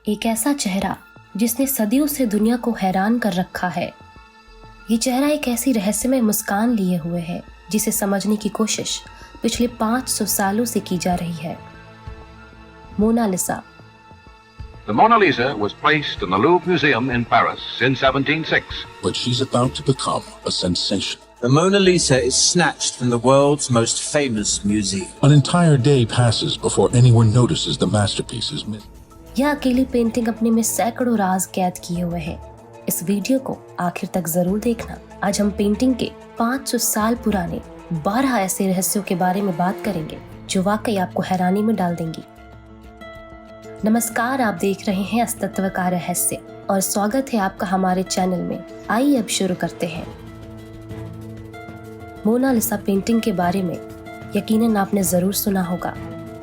एक ऐसा चेहरा जिसने सदियों से दुनिया को हैरान कर रखा है। ये चेहरा एक ऐसी रहस्यमय मुस्कान लिए हुए है जिसे समझने की कोशिश पिछले 500 सालों से की जा रही है। Mona Lisa. The Mona Lisa was placed in the Louvre Museum in Paris in 1706. But she's about to become a sensation. The Mona Lisa is snatched from the world's most famous museum. An entire day passes before anyone notices the masterpiece is missing. यह अकेली painting अपने में सैकड़ों राज कैद किए हुए है। इस वीडियो को आखिर तक जरूर देखना। आज हम पेंटिंग के 500 साल पुराने 12 ऐसे रहस्यों के बारे में बात करेंगे जो वाकई आपको हैरानी में डाल देंगी। नमस्कार, आप देख रहे हैं अस्तित्व का रहस्य और स्वागत है आपका हमारे चैनल में। आइए अब शुरू करते हैं। मोनालिसा पेंटिंग के बारे में यकीनन आपने जरूर सुना होगा,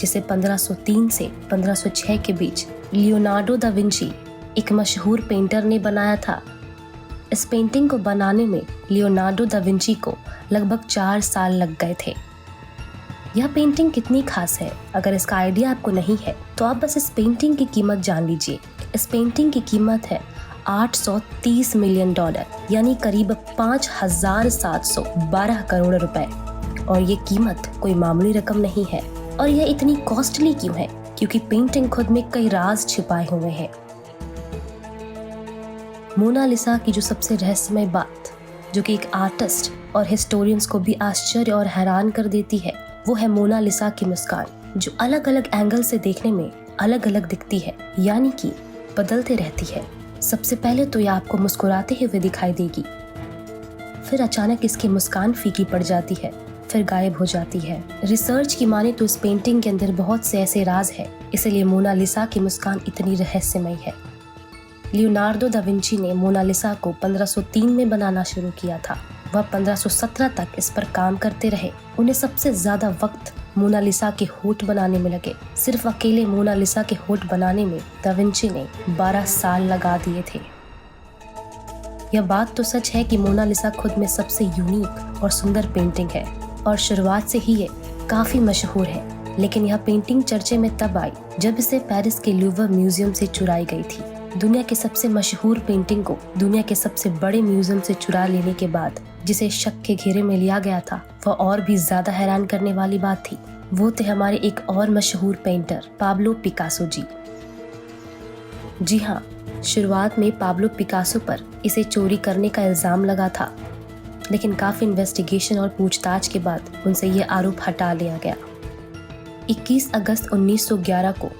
जिसे 1503 से 1506 के बीच लियोनार्डो दा विंची, एक मशहूर पेंटर ने बनाया था। इस पेंटिंग को बनाने में लियोनार्डो दा विंची को लगभग 4 साल लग गए थे। यह पेंटिंग कितनी खास है, अगर इसका आइडिया आपको नहीं है तो आप बस इस पेंटिंग की कीमत जान लीजिए। इस पेंटिंग की कीमत है $830 मिलियन, यानी करीब 5,712 करोड़ रुपए। और ये कीमत कोई मामूली रकम नहीं है। और यह इतनी कॉस्टली क्यों है? क्योंकि पेंटिंग खुद में कई राज छिपाए हुए हैं। मोनालिसा की जो सबसे रहस्यमय बात, जो कि एक आर्टिस्ट और हिस्टोरियंस को भी आश्चर्य और हैरान कर देती है, वो है मोनालिसा की मुस्कान, जो अलग अलग एंगल से देखने में अलग अलग दिखती है, यानी कि बदलते रहती है। सबसे पहले तो यह आपको मुस्कुराते हुए दिखाई देगी, फिर अचानक इसकी मुस्कान फीकी पड़ जाती है, फिर गायब हो जाती है। रिसर्च की माने तो इस पेंटिंग के अंदर बहुत से ऐसे राज है, इसलिए मोनालिसा की मुस्कान इतनी रहस्यमय है। लियोनार्डो दा विंची ने मोनालिसा को 1503 में बनाना शुरू किया था। वह 1517 तक इस पर काम करते रहे। उन्हें सबसे ज्यादा वक्त मोनालिसा के होठ बनाने में लगे। सिर्फ अकेले मोनालिसा के होठ बनाने में दा विंची ने 12 साल लगा दिए थे। यह बात तो सच है कि मोनालिसा खुद में सबसे यूनिक और सुंदर पेंटिंग है और शुरुआत से ही ये काफी मशहूर है। लेकिन यह पेंटिंग चर्चे में तब आई जब इसे पेरिस के लूवर म्यूजियम से चुराई गई थी। दुनिया के सबसे मशहूर पेंटिंग को दुनिया के सबसे बड़े म्यूजियम से चुरा लेने के बाद जिसे शक के घेरे में लिया गया था, वह और भी ज्यादा हैरान करने वाली बात थी। वो थे हमारे एक और मशहूर पेंटर पाब्लो पिकासो जी। जी हाँ, शुरुआत में पाब्लो पिकासो पर इसे चोरी करने का इल्जाम लगा था, लेकिन काफी इन्वेस्टिगेशन और पूछताछ के बाद उनसे ये आरोप हटा लिया गया। 21 अगस्त 1911 को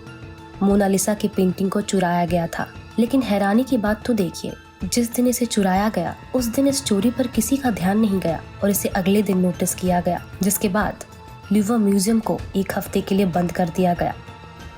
मोनालिसा की पेंटिंग को चुराया गया था। लेकिन हैरानी की बात तो देखिए, जिस दिन इसे चुराया गया उस दिन इस चोरी पर किसी का ध्यान नहीं गया और इसे अगले दिन नोटिस किया गया, जिसके बाद लूवर म्यूजियम को 1 हफ्ते के लिए बंद कर दिया गया।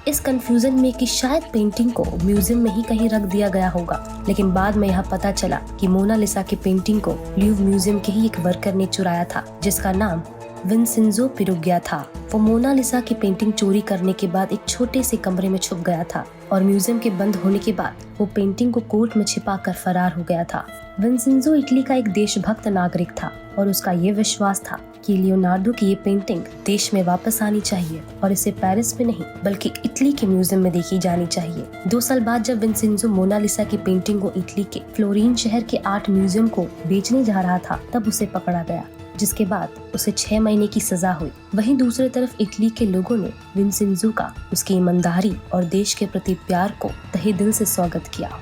इस कंफ्यूजन में कि शायद पेंटिंग को म्यूजियम में ही कहीं रख दिया गया होगा, लेकिन बाद में यह पता चला कि मोनालिसा की पेंटिंग को लूवर म्यूजियम के ही एक वर्कर ने चुराया था, जिसका नाम विंसेंजो पिरुगिया था। वो मोनालिसा की पेंटिंग चोरी करने के बाद एक छोटे से कमरे में छुप गया था और म्यूजियम के बंद होने के बाद वो पेंटिंग को कोट में छिपा कर फरार हो गया था। विंसेंजो इटली का एक देशभक्त नागरिक था और उसका ये विश्वास था कि लियोनार्डो की ये पेंटिंग देश में वापस आनी चाहिए और इसे पेरिस में नहीं बल्कि इटली के म्यूजियम में देखी जानी चाहिए। 2 साल बाद जब विंसेंजो मोनालिसा की पेंटिंग को इटली के फ्लोरीन शहर के आर्ट म्यूजियम को बेचने जा रहा था, तब उसे पकड़ा गया, जिसके बाद उसे 6 महीने की सजा हुई। वहीं दूसरी तरफ इटली के लोगों ने विंसेंजो का उसकी ईमानदारी और देश के प्रति प्यार को तहे दिल से स्वागत किया।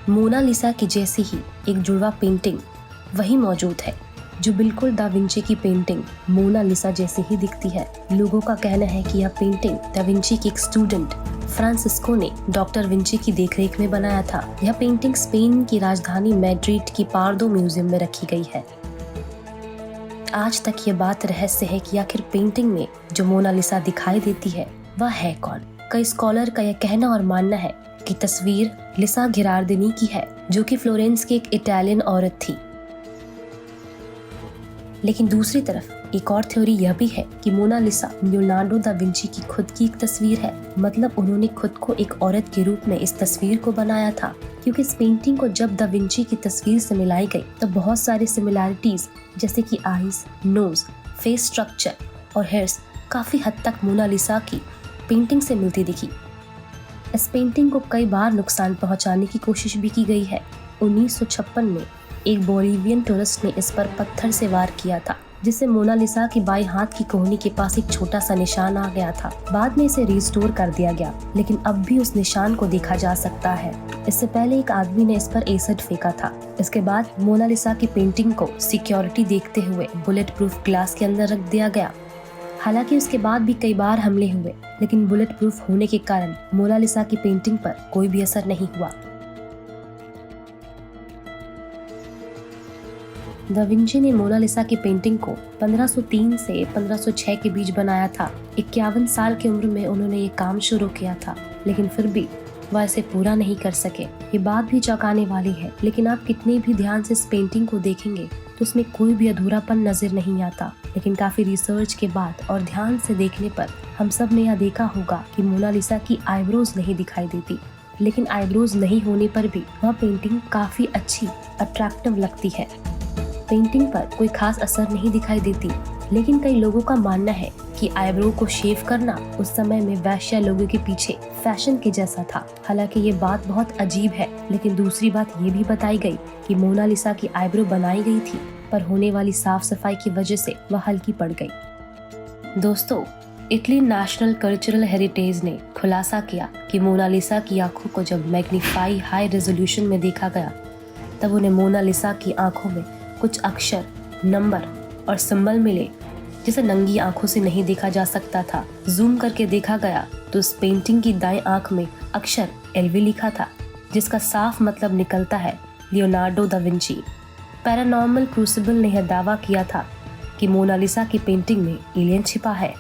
मोनालिसा की जैसी ही एक जुड़वा पेंटिंग वही मौजूद है, जो बिल्कुल दा विंची की पेंटिंग मोनालिसा जैसी ही दिखती है। लोगों का कहना है कि यह पेंटिंग दा विंची की एक स्टूडेंट फ्रांसिस्को ने डॉक्टर विंची की देखरेख में बनाया था। यह पेंटिंग स्पेन की राजधानी मैड्रिड की पार्दो म्यूजियम में रखी गई है। आज तक ये बात रहस्य है कि आखिर पेंटिंग में जो मोनालिसा दिखाई देती है वह है कौन। कई स्कॉलर का यह कहना और मानना है कि तस्वीर लिसा गिरार्डिनी की है, जो कि फ्लोरेंस की एक इटालियन औरत थी। लेकिन दूसरी तरफ एक और थ्योरी यह भी है कि मोनालिसा लियोनार्डो दा विंची की खुद की एक तस्वीर है। मतलब उन्होंने खुद को एक औरत के रूप में इस तस्वीर को बनाया था, क्योंकि इस पेंटिंग को जब दा विंची की तस्वीर से मिलाई गई तो बहुत सारी सिमिलैरिटीज, जैसे कि आईज, नोज, फेस स्ट्रक्चर और हेयर्स काफी हद तक मोनालिसा की पेंटिंग से मिलती दिखी। इस पेंटिंग को कई बार नुकसान पहुंचाने की कोशिश भी की गई है। 1956 में एक बोलिवियन टूरिस्ट ने इस पर पत्थर से वार किया था, जिससे मोनालिसा की बाएं हाथ की कोहनी के पास एक छोटा सा निशान आ गया था। बाद में इसे रिस्टोर कर दिया गया, लेकिन अब भी उस निशान को देखा जा सकता है। इससे पहले एक आदमी ने इस पर एसिड फेंका था। इसके बाद मोनालिसा की पेंटिंग को सिक्योरिटी देखते हुए बुलेट प्रूफ ग्लास के अंदर रख दिया गया। हालांकि उसके बाद भी कई बार हमले हुए, लेकिन बुलेट प्रूफ होने के कारण मोनालिसा की पेंटिंग पर कोई भी असर नहीं हुआ। दा विंची ने मोनालिसा की पेंटिंग को 1503 से 1506 के बीच बनाया था। 51 साल की उम्र में उन्होंने ये काम शुरू किया था, लेकिन फिर भी वह इसे पूरा नहीं कर सके। ये बात भी चौंकाने वाली है, लेकिन आप कितने भी ध्यान से इस पेंटिंग को देखेंगे तो उसमें कोई भी अधूरापन नजर नहीं आता। लेकिन काफी रिसर्च के बाद और ध्यान से देखने पर हम सब ने यह देखा होगा कि मोनालिसा की आईब्रोज नहीं दिखाई देती, लेकिन आईब्रोज नहीं होने पर भी वह पेंटिंग काफी अच्छी, अट्रैक्टिव लगती है। पेंटिंग पर कोई खास असर नहीं दिखाई देती, लेकिन कई लोगों का मानना है कि आईब्रो को शेव करना उस समय में वैश्य लोगों के पीछे फैशन के जैसा था। हालांकि ये बात बहुत अजीब है, लेकिन दूसरी बात ये भी बताई गई कि मोनालिसा की आईब्रो बनाई गई थी, पर होने वाली साफ सफाई की वजह से वह हल्की पड़ गई। दोस्तों, इटली नेशनल कल्चरल हेरिटेज ने खुलासा किया कि मोनालिसा की आंखों को जब मैग्नीफाई हाई रेजोल्यूशन में देखा गया, तब उन्हें मोनालिसा की आंखों में कुछ अक्षर, नंबर और सिंबल मिले, जिसे नंगी आंखों से नहीं देखा जा सकता था। जूम करके देखा गया तो उस पेंटिंग की दाएं आंख में अक्षर एलवी लिखा था, जिसका साफ मतलब निकलता है Leonardo da Vinci. Paranormal crucible ने यह दावा किया था कि मोनालिसा की पेंटिंग में एलियन छिपा है।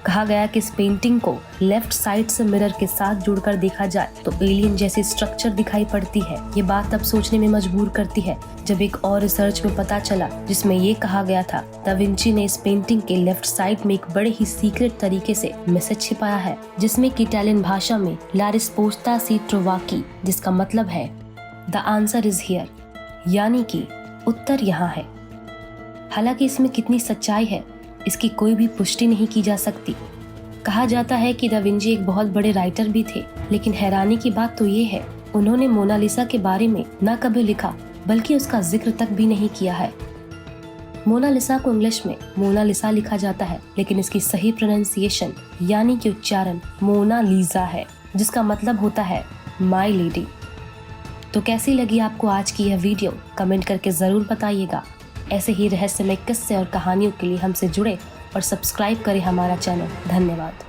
कहा गया कि इस पेंटिंग को लेफ्ट साइड से मिरर के साथ जुड़कर देखा जाए तो एलियन जैसी स्ट्रक्चर दिखाई पड़ती है। ये बात अब सोचने में मजबूर करती है, जब एक और रिसर्च में पता चला जिसमें ये कहा गया था दा विंची ने इस पेंटिंग के लेफ्ट साइड में एक बड़े ही सीक्रेट तरीके से मैसेज छिपाया है, जिसमें कि इटालियन भाषा में ला रिस्पोस्टा सी ट्रोवाकी, जिसका मतलब है द आंसर इज हियर, यानी कि उत्तर यहाँ है। हालांकि इसमें कितनी सच्चाई है इसकी कोई भी पुष्टि नहीं की जा सकती। कहा जाता है कि दा विंची एक बहुत बड़े राइटर भी थे, लेकिन हैरानी की बात तो ये है उन्होंने मोनालिसा के बारे में न कभी लिखा, बल्कि उसका जिक्र तक भी नहीं किया है। मोनालिसा को इंग्लिश में मोनालिसा लिखा जाता है, लेकिन इसकी सही प्रोनाउंसिएशन यानी कि उच्चारण मोनालिसा है, जिसका मतलब होता है माय लेडी। तो कैसी लगी आपको आज की यह वीडियो, कमेंट करके जरूर बताइएगा। ऐसे ही रहस्यमय किस्से और कहानियों के लिए हमसे जुड़े और सब्सक्राइब करें हमारा चैनल। धन्यवाद।